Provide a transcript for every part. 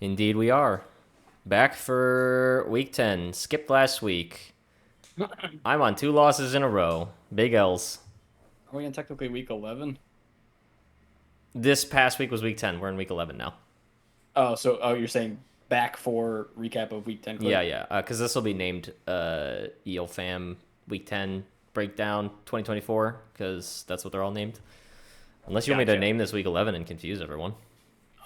Indeed, we are. Back for week 10. Skipped last week. I'm on 2 losses in a row. Big L's. Are we in technically week 11? This past week was week 10. We're in week 11 now. Oh, you're saying back for recap of week 10 Yeah, clip? yeah. Because this will be named EOFAM Week 10 Breakdown 2024, because that's what they're all named. Unless you want me to Gotcha. name this week 11 and confuse everyone.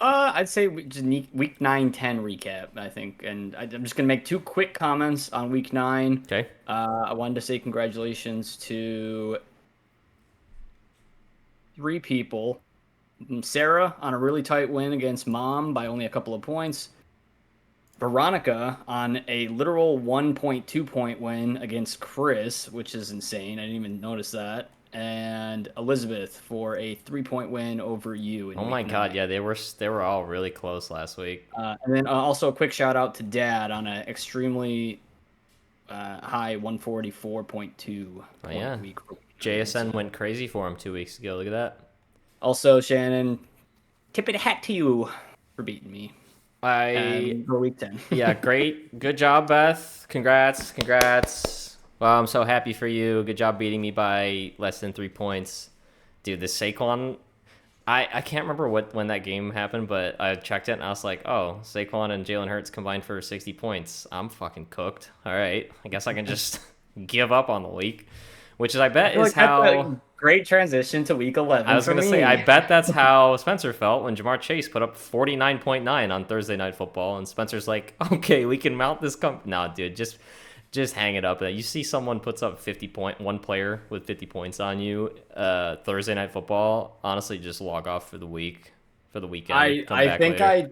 I'd say just week 9, 10 recap, I think. And I'm just going to make two quick comments on week 9. Okay? I wanted to say congratulations to three people. Sarah on a really tight win against Mom by only a couple of points. Veronica on a literal 1.2 point win against Chris, which is insane. I didn't even notice that. And Elizabeth for a 3 point win over you in Oh my week god, 9. yeah, they were all really close last week. And then also a quick shout out to Dad on an extremely high 144.2 Oh point yeah. week for week 9. JSN So went crazy for him 2 weeks ago. Look at that. also Shannon, tip of the hat to you for beating me I for week 10. Yeah, great. Good job, Beth. Congrats. Congrats. Well, I'm so happy for you. Good job beating me by less than 3 points. Dude, this Saquon, I can't remember when that game happened, but I checked it and I was like, oh, Saquon and Jalen Hurts combined for 60 points. I'm fucking cooked. All right. I guess I can just give up on the week, which is, I I bet, feel is like that's how. a great transition to week I 11 was for gonna say, I me. bet that's how Spencer felt when Jamar Chase put up 49.9 on Thursday Night Football, and Spencer's like, "Okay, we can mount this Nah, dude, just hang it up. You see someone puts up 1 player with 50 points on you, Thursday Night Football. Honestly, just log off for the week, for the weekend. I Come I back think later.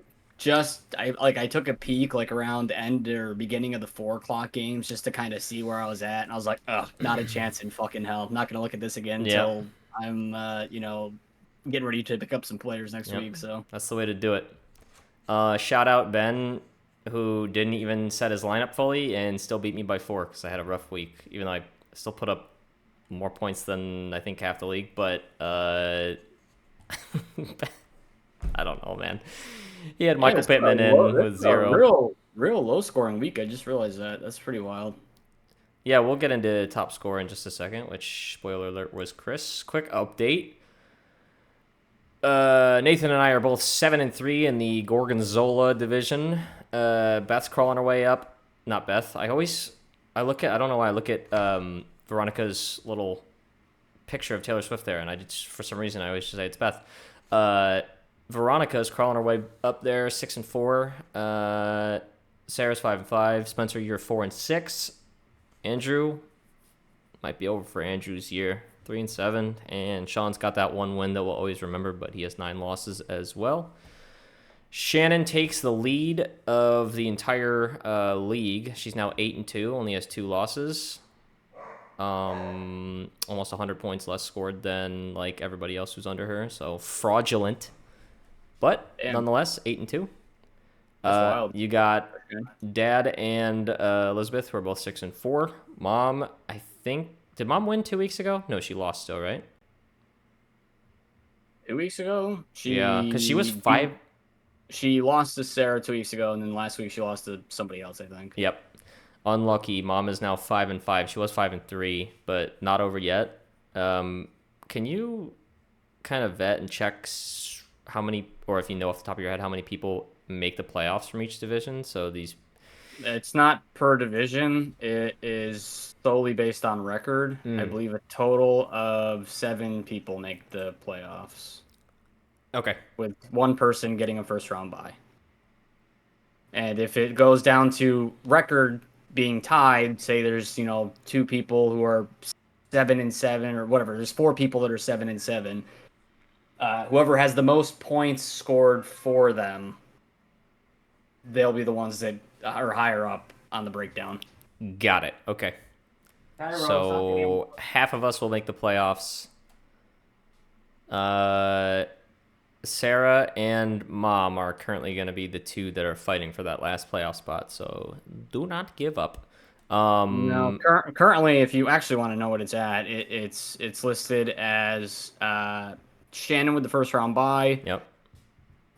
I took a peek like around the end or beginning of the 4 o'clock games just to kind of see where I was at, and I was like, ugh, not a chance in fucking hell. I'm not gonna look at this again Yep, until I'm getting ready to pick up some players next yep, week. So that's the way to do it. Shout out Ben, who didn't even set his lineup fully and still beat me by 4 because I had a rough week, even though I still put up more points than I think half the league. But I don't know, man. He had yeah, Michael Pittman in this with is a 0. real low scoring week. I just realized that. That's pretty wild. Yeah, we'll get into top score in just a second, which, spoiler alert, was Chris. Quick update. Nathan and I are both 7-3 in the Gorgonzola division. Beth's crawling her way up. Not Beth. I look at, I don't know why I look at Veronica's little picture of Taylor Swift there, and I just, for some reason, I always just say it's Beth. Uh, Veronica's crawling her way up there, 6-4. Sarah's 5-5. Spencer, you're 4-6. Andrew might be over for Andrew's year, 3-7, and Sean's got that one win that we'll always remember, but he has 9 losses as well. Shannon takes the lead of the entire league. She's now 8-2, only has 2 losses. Almost 100 points less scored than like everybody else who's under her. So fraudulent, but Damn, nonetheless 8-2. that's wild. You got Okay. Dad and Elizabeth, who are both 6-4. Mom, I think, did Mom win 2 weeks ago? No, she lost still, right? 2 weeks ago, Yeah, because she was five. she lost to Sarah 2 weeks ago, and then last week she lost to somebody else, I think. Yep, unlucky. Mom is now 5-5. She was 5-3, but not over yet. Can you kind of vet and check how many, or if you know off the top of your head, how many people make the playoffs from each division? So these. It's not per division. It is solely based on record. I Mm, believe a total of 7 people make the playoffs, okay. with one person getting a first round bye. And if it goes down to record being tied, say there's, 2 people who are 7-7 or whatever, there's 4 people that are 7-7. Whoever has the most points scored for them, they'll be the ones that are higher up on the breakdown. Got it. Okay. Tyro, stop getting. So half of us will make the playoffs. Uh, Sarah and Mom are currently going to be the two that are fighting for that last playoff spot. So do not give up. No, Um, currently, if you actually want to know what it's at, it's listed as Shannon with the first round bye, yep.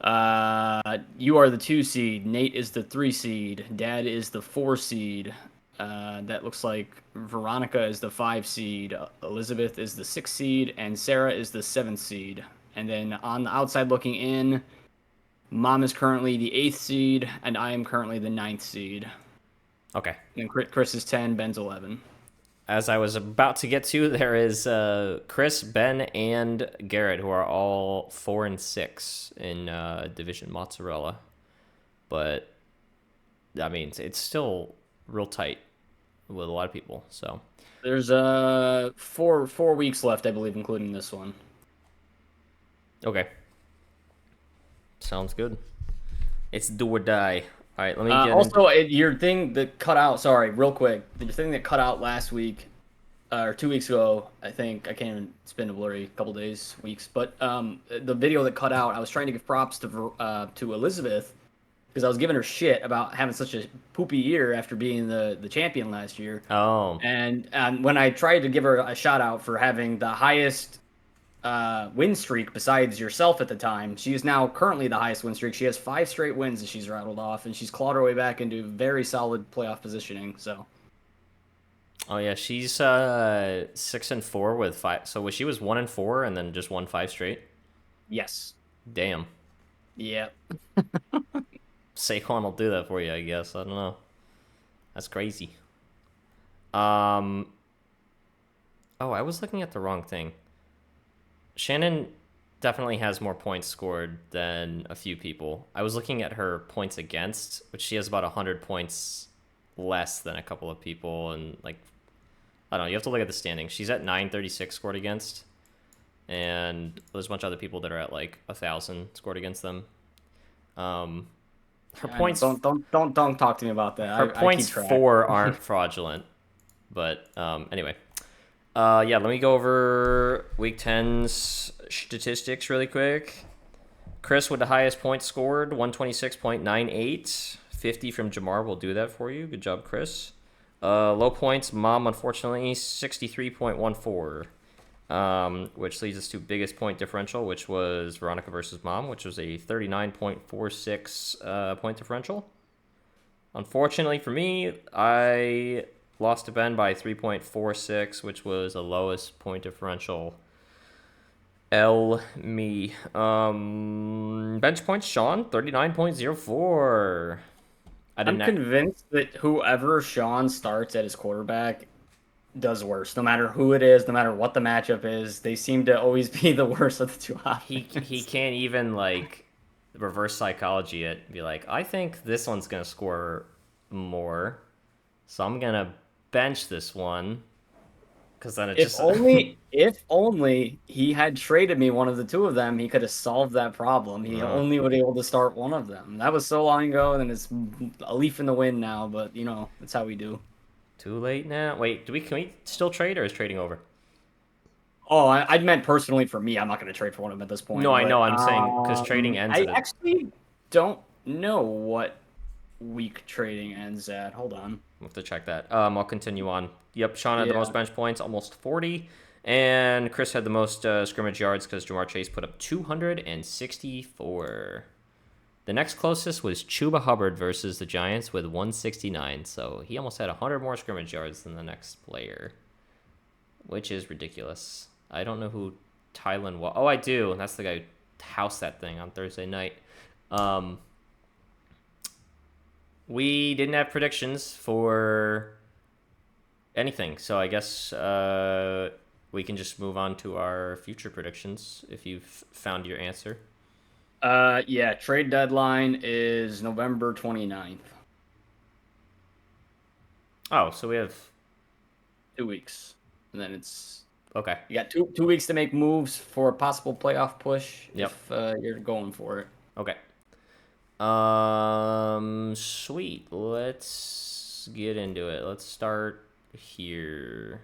You are the 2 seed. Nate is the 3 seed. Dad is the 4 seed. That looks like Veronica is the 5 seed. Elizabeth is the 6 seed, and Sarah is the 7th seed. And then on the outside looking in, Mom is currently the 8th seed, and I am currently the 9th seed. Okay. And Chris is 10, Ben's 11. As I was about to get to, there is Chris, Ben, and Garrett, who are all 4 and 6 in Division Mozzarella. But I mean, it's still real tight with a lot of people. So There's four weeks left, I believe, including this one. okay, sounds good. It's do or die. All right, let me get Also, your thing that cut out. Sorry, real quick. The thing that cut out last week, or 2 weeks ago, I think. I can't even. It's been a blurry couple days, weeks. But the video that cut out, I was trying to give props to Elizabeth because I was giving her shit about having such a poopy year after being the champion last year. Oh, And when I tried to give her a shout out for having the highest win streak besides yourself at the time, she is now currently the highest win streak. She has 5 straight wins that she's rattled off, and she's clawed her way back into very solid playoff positioning. So, oh yeah, she's 6 and 4 with 5. So she was 1 and 4 and then just won 5 straight. yes, Damn, yeah. Saquon will do that for you, I guess. I don't know. That's crazy. Oh, I was looking at the wrong thing. Shannon definitely has more points scored than a few people. I was looking at her points against, which she has about 100 points less than a couple of people. And, like, I don't know. You have to look at the standings. She's at 936 scored against. And there's a bunch of other people that are at, like, 1,000 scored against them. Her points... Don't talk to me about that. Her points I keep track. 4 aren't fraudulent. But, anyway. Yeah, let me go over Week 10's statistics really quick. Chris with the highest points scored, 126.98. 50 from Jamar will do that for you. Good job, Chris. Low points, Mom, unfortunately, 63.14. Which leads us to biggest point differential, which was Veronica versus Mom, which was a 39.46 point differential. Unfortunately for me, I lost to Ben by 3.46, which was the lowest point differential. Me. Bench points, Sean, 39.04. I'm convinced that whoever Sean starts at his quarterback does worse. No matter who it is, no matter what the matchup is, they seem to always be the worst of the two options. He can't even, like, reverse psychology it. Be like, I think this one's going to score more, so I'm going to bench this one. Because then if only he had traded me one of the two of them, he could have solved that problem. He only would be able to start one of them. That was so long ago, and it's a leaf in the wind now. But you know, that's how we do. Too late now. Wait, can we still trade, or is trading over? Oh, I meant personally for me. I'm not going to trade for one of them at this point. No, I know. I'm saying because trading ends. I actually don't know what week trading ends at. Hold on. We'll have to check that. I'll continue on. Yep, Sean had the most bench points, almost 40. And Chris had the most scrimmage yards because Jamar Chase put up 264. The next closest was Chuba Hubbard versus the Giants with 169. So he almost had 100 more scrimmage yards than the next player, which is ridiculous. I don't know who Tylan was. Oh, I do. That's the guy who housed that thing on Thursday night. We didn't have predictions for anything, so I guess we can just move on to our future predictions if you've found your answer. Yeah, trade deadline is November 29th. Oh, so we have 2 weeks, and then it's okay. You got two weeks to make moves for a possible playoff push. Yep. If you're going for it. Okay. Sweet. Let's get into it. Let's start here.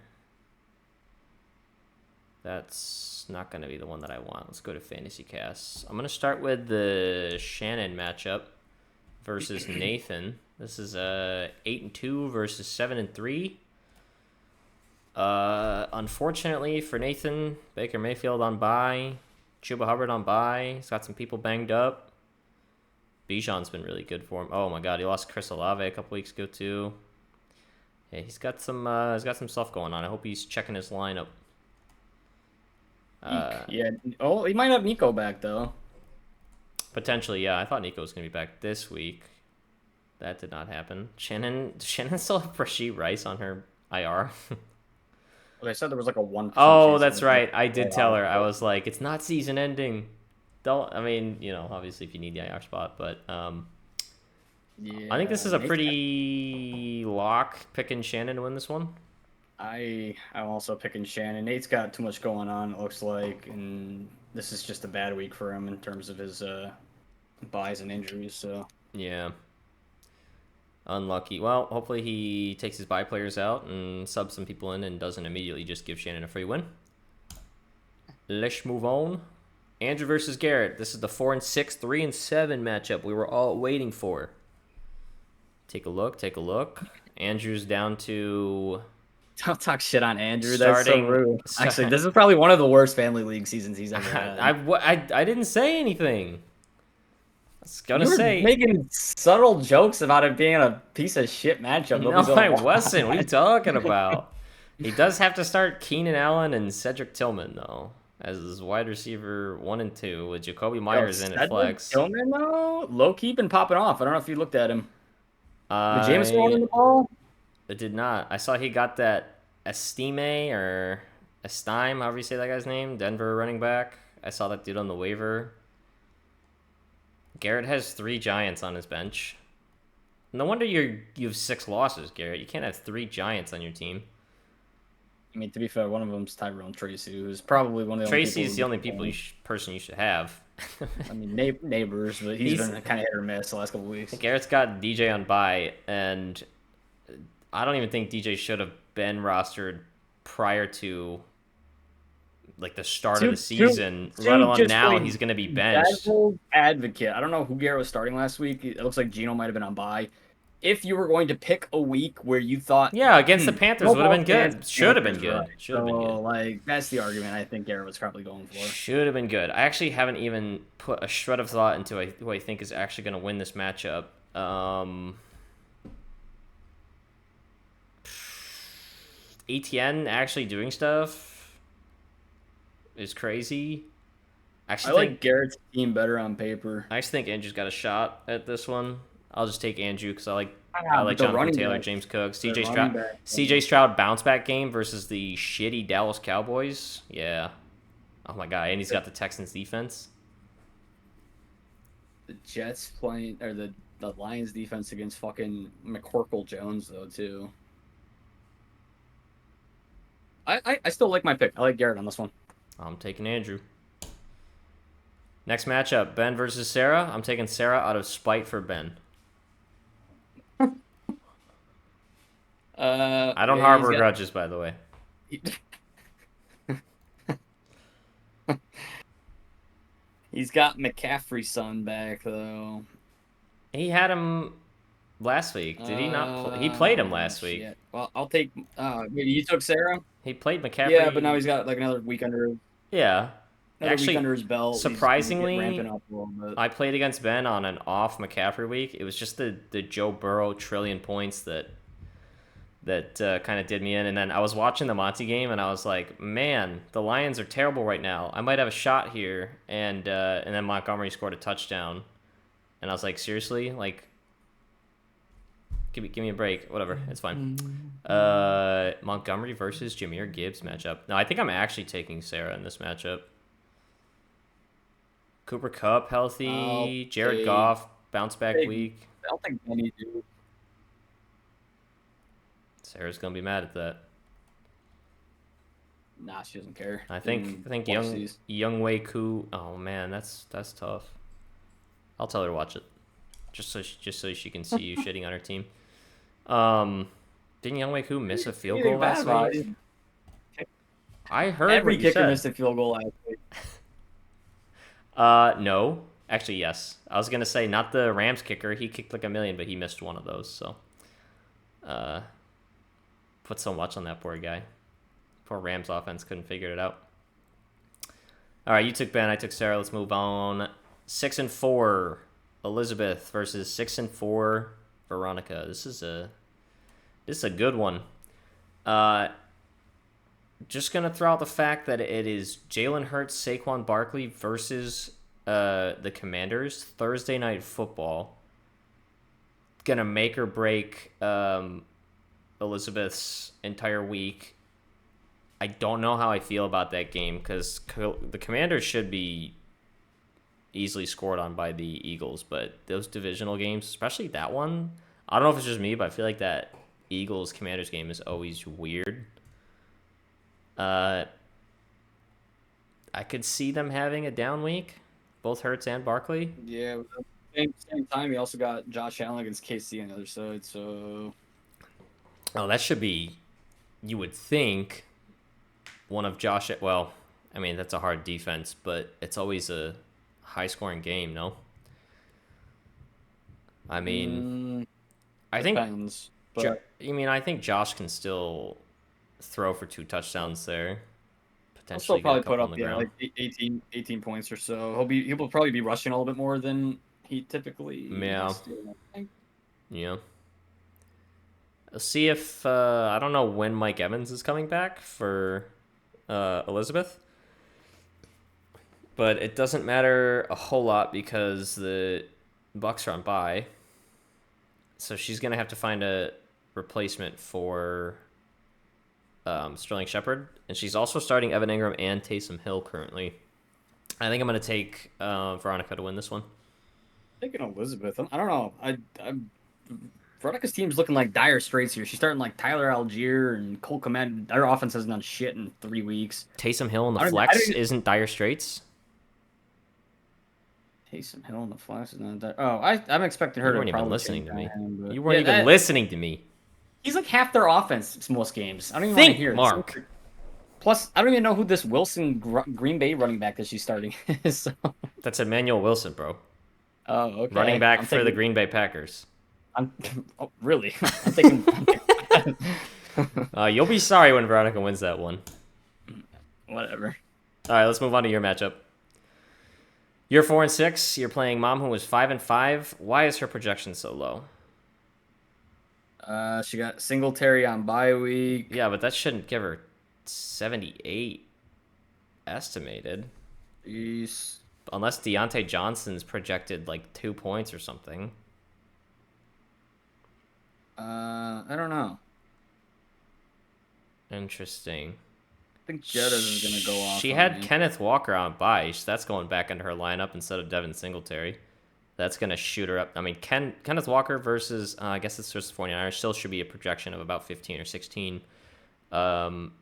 That's not going to be the one that I want. Let's go to Fantasy Cast. I'm going to start with the Shannon matchup versus Nathan. This is 8-2 versus 7-3. Unfortunately for Nathan, Baker Mayfield on bye, Chuba Hubbard on bye. He's got some people banged up. Bijan's been really good for him. Oh my God, he lost Chris Olave a couple weeks ago too. Yeah, he's got some stuff going on. I hope he's checking his lineup. Yeah. Oh, he might have Nico back though. Potentially, yeah. I thought Nico was gonna be back this week. That did not happen. Shannon still have Rashee Rice on her IR. Well, they said there was like a 1%. Oh, that's right. I did tell her. I was like, it's not season ending. Don't. I mean, obviously if you need the IR spot, but Yeah. I think this is a pretty lock picking Shannon to win this one. I'm also picking Shannon. Nate's got too much going on, it looks like, and this is just a bad week for him in terms of his buys and injuries. So Yeah. Unlucky. Well, hopefully he takes his bye players out and subs some people in and doesn't immediately just give Shannon a free win. Let's move on. Andrew versus Garrett. This is the 4-6, 3-7 matchup we were all waiting for. Take a look. Andrew's down to... don't talk shit on Andrew. That's so Starting- rude. Actually, this is probably one of the worst family league seasons he's ever had. I didn't say anything. I was gonna You were say... making subtle jokes about it being a piece of shit matchup. No, Nobody's gonna I watch. wasn't. What are you talking about? He does have to start Keenan Allen and Cedric Tillman, though, as his wide receiver 1 and 2, with Jacoby Myers in at flex. Tillman, though, low-key been popping off. I don't know if you looked at him. Did James I in the ball? did not. I saw he got that Estime or Estime, however you say that guy's name, Denver running back. I saw that dude on the waiver. Garrett has 3 Giants on his bench. No wonder you have 6 losses, Garrett. You can't have 3 Giants on your team. I mean, to be fair, one of them's Tyrone Tracy, who's probably one of the Tracy's the only people person you should have. I mean, neighbors, but he's been kind of hit or miss the last couple weeks. Garrett's got DJ on bye, and I don't even think DJ should have been rostered prior to like the start of the season, let alone now he's going to be benched. Devil's advocate. I don't know who Garrett was starting last week. It looks like Gino might have been on bye. If you were going to pick a week where you thought, yeah, against the Panthers would have been good. Should have been good. Right. Should have been good. Like, that's the argument I think Garrett was probably going for. Should have been good. I actually haven't even put a shred of thought into who I think is actually going to win this matchup. ETN actually doing stuff is crazy. I like Garrett's team better on paper. I just think Andrew's got a shot at this one. I'll just take Andrew because I like the Jonathan running Taylor, back. James Cook, The CJ running Stroud. back. CJ Stroud bounce back game versus the shitty Dallas Cowboys. Yeah. Oh my god, and he's got the Texans defense. The Jets playing, or the Lions defense against fucking McCorkle Jones, though, too. I still like my pick. I like Garrett on this one. I'm taking Andrew. Next matchup, Ben versus Sarah. I'm taking Sarah out of spite for Ben. I don't harbor grudges, by the way. He's got McCaffrey's son back, though. He had him last week. Did he not? He played him last week. Shit. Well, I'll take. You took Sarah? He played McCaffrey. Yeah, but now he's got like another week under. Yeah. Week under his belt. Surprisingly, He's ramping up a little bit. I played against Ben on an off McCaffrey week. It was just the Joe Burrow trillion points that kind of did me in. And then I was watching the Monty game, and I was like, man, the Lions are terrible right now. I might have a shot here. And then Montgomery scored a touchdown. And I was like, seriously? Like, give me a break. Whatever. It's fine. Montgomery versus Jahmyr Gibbs matchup. No, I think I'm actually taking Sarah in this matchup. Cooper Kupp healthy. Jared Goff bounce back week. I don't think any do. Sarah's gonna be mad at that. Nah, she doesn't care. I think Young Wei Koo. Oh man, that's tough. I'll tell her to watch it, just so she can see you shitting on her team. Didn't Young Wei Koo miss a field goal last week? I heard every kicker missed a field goal last week. No. Actually, yes. I was gonna say not the Rams kicker. He kicked like a million, but he missed one of those. So, put so much on that poor guy. Poor Rams offense couldn't figure it out. All right, you took Ben. I took Sarah. Let's move on. 6-4, Elizabeth versus 6-4 Veronica. This is a good one. Just gonna throw out the fact that it is Jalen Hurts, Saquon Barkley versus the Commanders, Thursday Night Football. Gonna make or break Elizabeth's entire week. I don't know how I feel about that game because the Commanders should be easily scored on by the Eagles, but those divisional games, especially that one, I don't know if it's just me, but I feel like that Eagles Commanders game is always weird. I could see them having a down week, both Hurts and Barkley. Yeah, but at the same time, you also got Josh Allen against KC on the other side, so... Oh, that should be, you would think, one of Josh... Well, I mean, that's a hard defense, but it's always a high-scoring game, no? I mean, I think... Depends, but... I think Josh can still throw for 2 touchdowns there. He'll Potentially still probably get a put couple up, on the ground. like 18 points or so. He'll probably be rushing a little bit more than he typically has to, I think. Yeah. Let's see if I don't know when Mike Evans is coming back for Elizabeth, but it doesn't matter a whole lot because the Bucks are on bye, so she's gonna have to find a replacement for Sterling Shepard, and she's also starting Evan Ingram and Taysom Hill currently. I think I'm gonna take Veronica to win this one. Thinking Elizabeth, I don't know. Veronica's team's looking like dire straits here. She's starting like Tyler Algier and Cole Kmet. Their offense hasn't done shit in 3 weeks. Taysom Hill in the flex isn't dire straits. Taysom Hill in the flex is not dire. Oh, I'm expecting her to probably... You weren't even listening to me. Him, You weren't even listening to me. He's like half their offense most games. I don't even want to hear it. Mark. Plus, I don't even know who this Wilson Green Bay running back that she's starting is. So. That's Emmanuel Wilson, bro. Oh, okay. Running back for the Green Bay Packers. Oh, really? I'm thinking. You'll be sorry when Veronica wins that one. Whatever. All right, let's move on to your matchup. You're 4-6. You're playing Mom, who was 5-5. Why is her projection so low? She got Singletary on bye week. Yeah, but that shouldn't give her 78 estimated. Jeez. Unless Deontay Johnson's projected like 2 points or something. I don't know. Interesting. I think Jedda's is going to go off. She had Kenneth Walker on bye. That's going back into her lineup instead of Devin Singletary. That's going to shoot her up. I mean, Kenneth Walker versus, I guess it's just 49ers, still should be a projection of about 15 or 16. I'm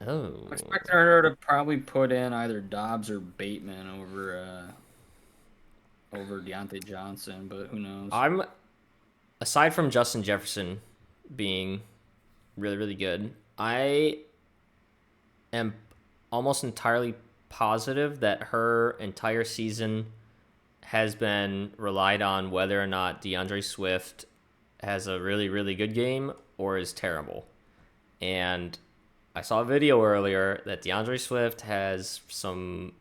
expecting her to probably put in either Dobbs or Bateman over Deontay Johnson, but who knows? Aside from Justin Jefferson being really, really good, I am almost entirely positive that her entire season has been relied on whether or not DeAndre Swift has a really, really good game or is terrible. And I saw a video earlier that DeAndre Swift has some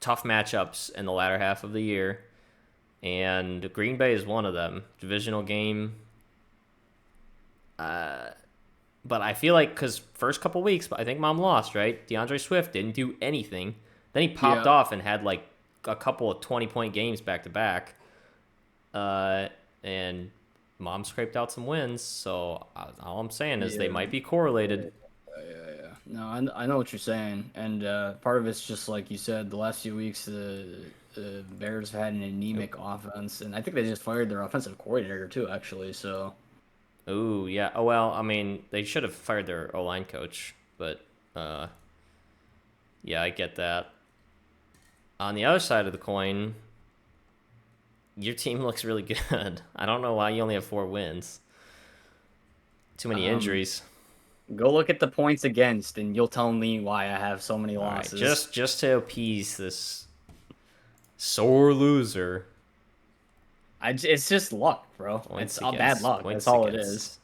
tough matchups in the latter half of the year, and Green Bay is one of them. Divisional game. But I feel like because first couple weeks, I think Mom lost, right? DeAndre Swift didn't do anything. Then he popped off and had like a couple of 20-point games back to back. And Mom scraped out some wins. So all I'm saying is they might be correlated. Yeah. No, I know what you're saying. And part of it's just like you said, the last few weeks, the Bears have had an anemic offense. And I think they just fired their offensive coordinator too, actually. So. Ooh, yeah. Oh, well, I mean, they should have fired their O-line coach, but yeah, I get that. On the other side of the coin, your team looks really good. I don't know why you only have 4 wins. Too many injuries. Go look at the points against, and you'll tell me why I have so many losses. Right, just to appease this sore loser. It's just luck, bro. It's all bad luck. That's all it is.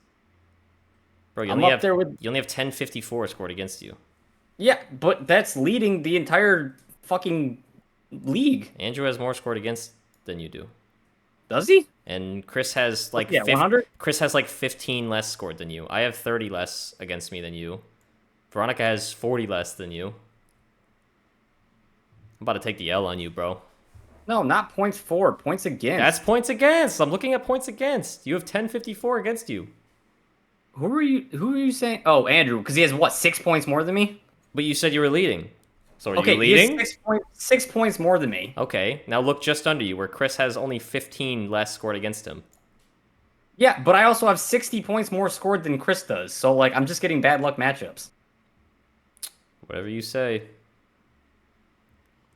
Bro, you only have 1054 scored against you. Yeah, but that's leading the entire fucking league. Andrew has more scored against than you do. Does he? And Chris has like 100. Chris has like 15 less scored than you. I have 30 less against me than you. Veronica has 40 less than you. I'm about to take the L on you, bro. No, not points for, points against. That's points against. I'm looking at points against. You have 1054 against you. Who are you saying? Oh, Andrew, because he has what, 6 points more than me? But you said you were leading. So are Okay, you leading? he has 6 points more than me. Okay, now look just under you, where Chris has only 15 less scored against him. Yeah, but I also have 60 points more scored than Chris does. So, like, I'm just getting bad luck matchups. Whatever you say.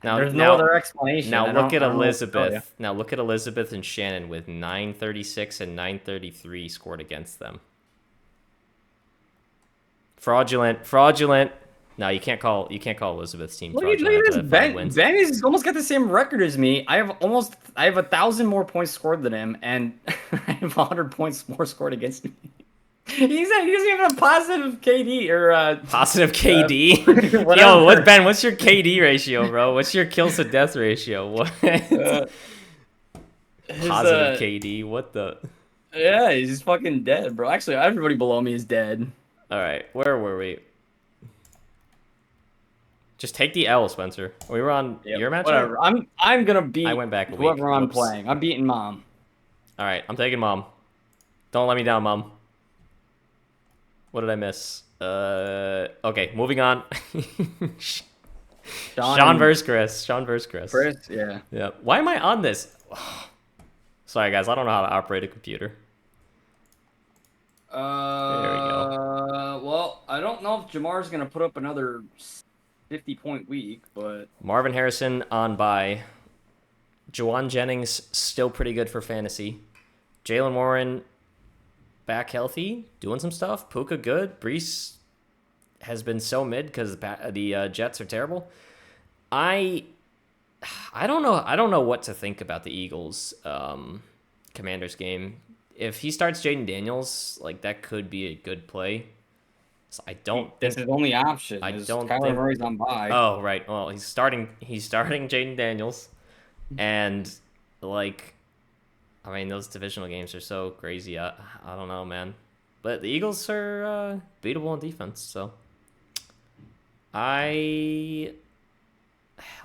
There's no other explanation. Now look at I don't know what to tell you. Elizabeth. Now look at Elizabeth and Shannon with 936 and 933 scored against them. Fraudulent. No, you can't call Elizabeth's team Look fraudulent. at this. Ben has almost got the same record as me. I have 1,000 more points scored than him, and I have 100 points more scored against me. He doesn't even have a positive KD or positive KD. Whatever. Ben? What's your KD ratio, bro? What's your kills to death ratio? What? Positive KD. What the? Yeah, he's just fucking dead, bro. Actually, everybody below me is dead. All right, where were we? Just take the L, Spencer. We were on your matchup. Whatever. I'm gonna beat. I went back a whoever week. I'm playing. I'm beating Mom. All right, I'm taking Mom. Don't let me down, Mom. What did I miss? Okay, moving on. Sean versus Chris. Chris, yeah. Yeah. Why am I on this? Sorry, guys. I don't know how to operate a computer. There we go. Well, I don't know if Jamar's gonna put up another 50-point week, but Marvin Harrison on bye. Juwan Jennings still pretty good for fantasy. Jalen Warren back healthy, doing some stuff. Puka good. Brees has been so mid because the Jets are terrible. I don't know. I don't know what to think about the Eagles Commanders game. If he starts Jaden Daniels, like that could be a good play. So I don't. This is the only option. I don't Kyler think Murray's on bye. Oh right. Well, he's starting Jaden Daniels, and like, I mean, those divisional games are so crazy. I don't know, man. But the Eagles are beatable on defense, so let's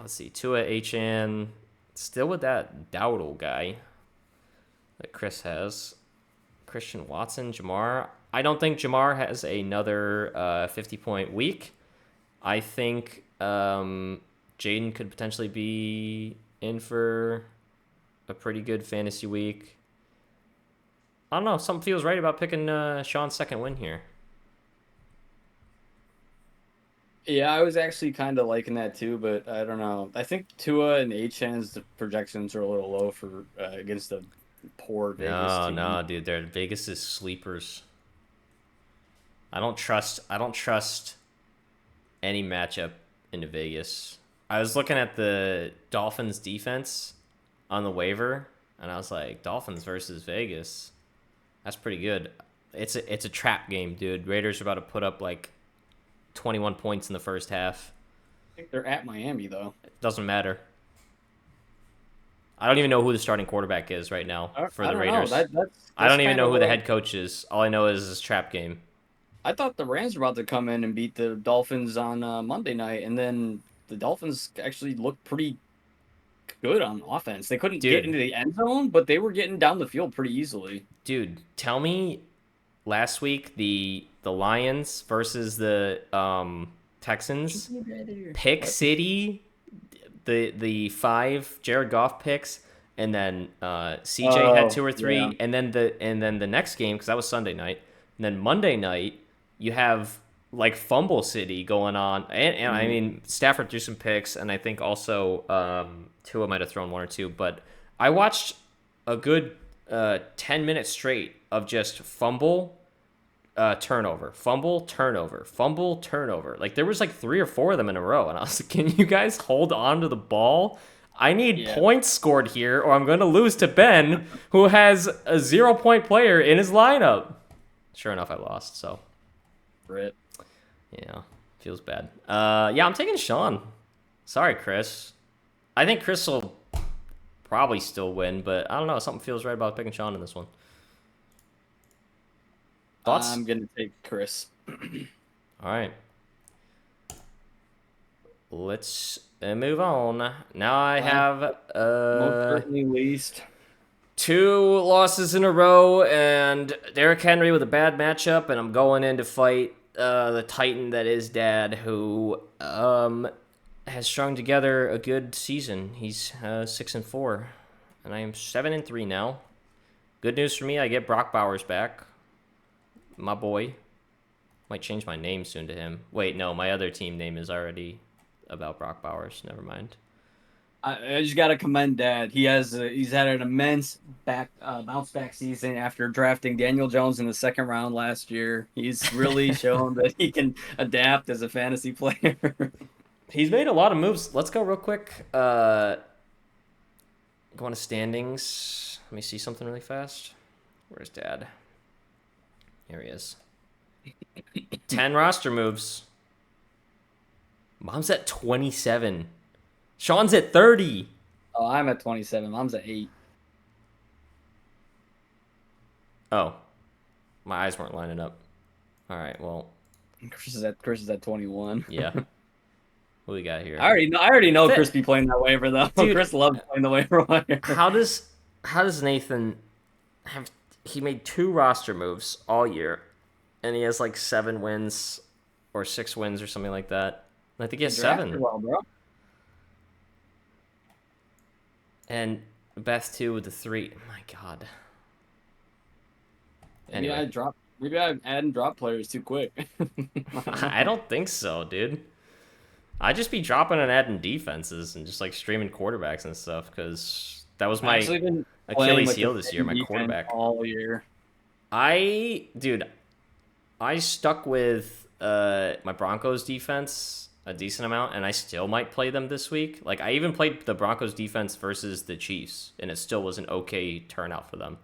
see, Tua Achan, still with that Dowdle guy that Chris has. Christian Watson, Jamar. I don't think Jamar has another 50-point week. I think Jaden could potentially be in for a pretty good fantasy week. I don't know. Something feels right about picking Sean's second win here. Yeah, I was actually kind of liking that too, but I don't know. I think Tua and Achan's the projections are a little low for against the poor Vegas team. No, dude. Vegas is sleepers. I don't trust any matchup into Vegas. I was looking at the Dolphins defense on the waiver, and I was like, Dolphins versus Vegas. That's pretty good. It's a trap game, dude. Raiders are about to put up like 21 points in the first half. I think they're at Miami though. It doesn't matter. I don't even know who the starting quarterback is right now for the Raiders. I don't even know who the head coach is. All I know is this trap game. I thought the Rams were about to come in and beat the Dolphins on Monday night, and then the Dolphins actually looked pretty good on offense. They couldn't get into the end zone, but they were getting down the field pretty easily. Dude, tell me, last week the Lions versus the Texans, pick City, the 5 Jared Goff picks, and then CJ had 2 or 3, yeah. and then the next game, because that was Sunday night, and then Monday night you have like Fumble City going on, and I mean Stafford threw some picks, and I think also Tua might have thrown 1 or 2, but I watched a good 10 minutes straight of just fumble, turnover, fumble, turnover, fumble, turnover. Like there was like 3 or 4 of them in a row, and I was like, can you guys hold on to the ball? I need points scored here, or I'm going to lose to Ben, who has a 0-point player in his lineup. Sure enough, I lost, so. Brit. Yeah, feels bad. Yeah, I'm taking Sean. Sorry, Chris. I think Chris will probably still win, but I don't know. Something feels right about picking Sean in this one. Thoughts? I'm gonna take Chris. All right. Let's move on. Now I have Most certainly least. 2 losses in a row, and Derrick Henry with a bad matchup, and I'm going in to fight the Titan that is Dad, who has strung together a good season. He's 6-4, and I am 7-3 now. Good news for me, I get Brock Bowers back, my boy. Might change my name soon to him. Wait, no, my other team name is already about Brock Bowers. Never mind. I just gotta commend Dad. He's had an immense bounce back season after drafting Daniel Jones in the second round last year. He's really shown that he can adapt as a fantasy player. He's made a lot of moves. Let's go real quick. Go on to standings. Let me see something really fast. Where's Dad? Here he is. 10 roster moves. Mom's at 27. Sean's at 30. Oh, I'm at 27. Mom's at 8. Oh, my eyes weren't lining up. All right, well, Chris is at 21. yeah. What we got here? I already know Chris be playing that waiver though. Dude, Chris loves playing the waiver wire. How does Nathan have? He made 2 roster moves all year, and he has like 7 wins or 6 wins or something like that. I think he has 7. Well, bro. And Beth 2 with the 3. My God. Anyway. Maybe I'm adding drop players too quick. I don't think so, dude. I'd just be dropping and adding defenses and just like streaming quarterbacks and stuff because that was my Achilles heel this year, my quarterback. All year. I stuck with my Broncos defense a decent amount, and I still might play them this week. Like, I even played the Broncos defense versus the Chiefs, and it still was an okay turnout for them.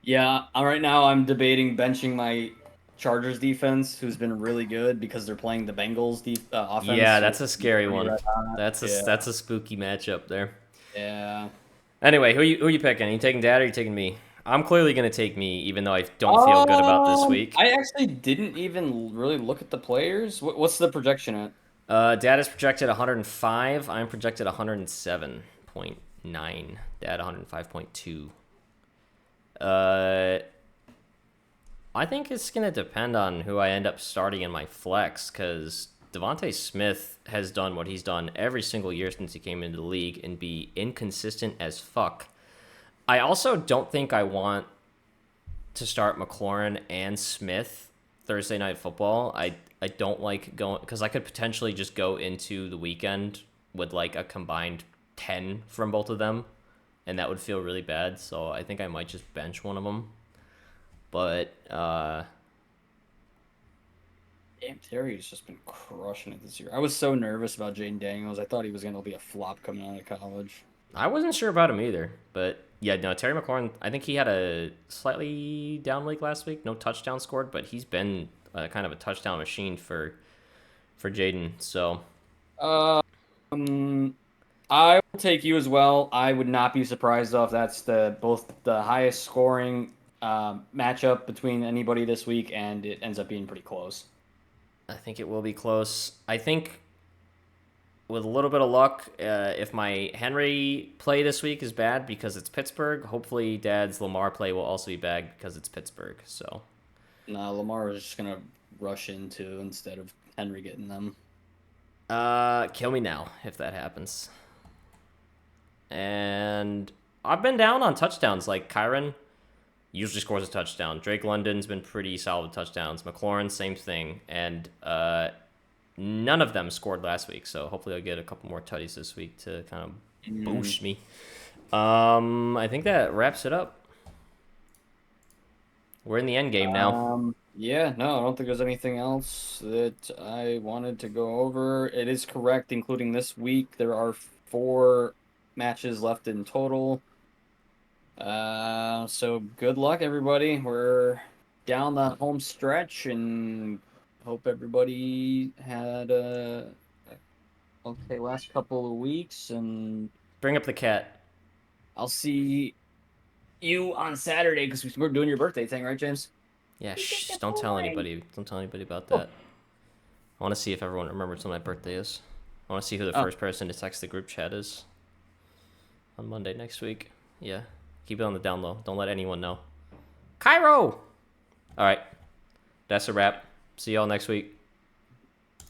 Yeah, right now I'm debating benching my Chargers defense, who's been really good because they're playing the Bengals offense. Yeah, that's a scary one. That's a spooky matchup there. Yeah. Anyway, who you picking? Are you taking Dad or are you taking me? I'm clearly going to take me, even though I don't feel good about this week. I actually didn't even really look at the players. What's the projection at? Dad is projected 105. I'm projected 107.9. Dad 105.2. I think it's going to depend on who I end up starting in my flex, because Devontae Smith has done what he's done every single year since he came into the league and be inconsistent as fuck. I also don't think I want to start McLaurin and Smith Thursday Night Football. I don't like going, because I could potentially just go into the weekend with like a combined 10 from both of them, and that would feel really bad. So I think I might just bench one of them. But damn, Terry's just been crushing it this year. I was so nervous about Jaden Daniels. I thought he was going to be a flop coming out of college. I wasn't sure about him either. But yeah, no, Terry McLaurin, I think he had a slightly down week last week. No touchdown scored, but he's been kind of a touchdown machine for Jaden. So I will take you as well. I would not be surprised though if that's both the highest scoring matchup between anybody this week, and it ends up being pretty close. I think it will be close. I think with a little bit of luck, if my Henry play this week is bad because it's Pittsburgh, hopefully Dad's Lamar play will also be bad because it's Pittsburgh. So, no, Lamar is just gonna rush into instead of Henry getting them. Kill me now if that happens. And I've been down on touchdowns. Like Kyron usually scores a touchdown. Drake London's been pretty solid with touchdowns. McLaurin, same thing. And none of them scored last week, so hopefully I'll get a couple more tutties this week to kind of boost me. I think that wraps it up. We're in the end game now. Yeah, no, I don't think there's anything else that I wanted to go over. It is correct, including this week. There are 4 matches left in total. So good luck, everybody. We're down the home stretch, and hope everybody had a Okay, last couple of weeks, and Bring up the cat. I'll see you on Saturday because we're doing your birthday thing, right, James? Yeah, shh. Don't tell anybody. Don't tell anybody about that. I want to see if everyone remembers when my birthday is. I want to see who the Oh. first person to text the group chat is on Monday next week. Yeah. Keep it on the down low. Don't let anyone know. Cairo! All right. That's a wrap. See y'all next week.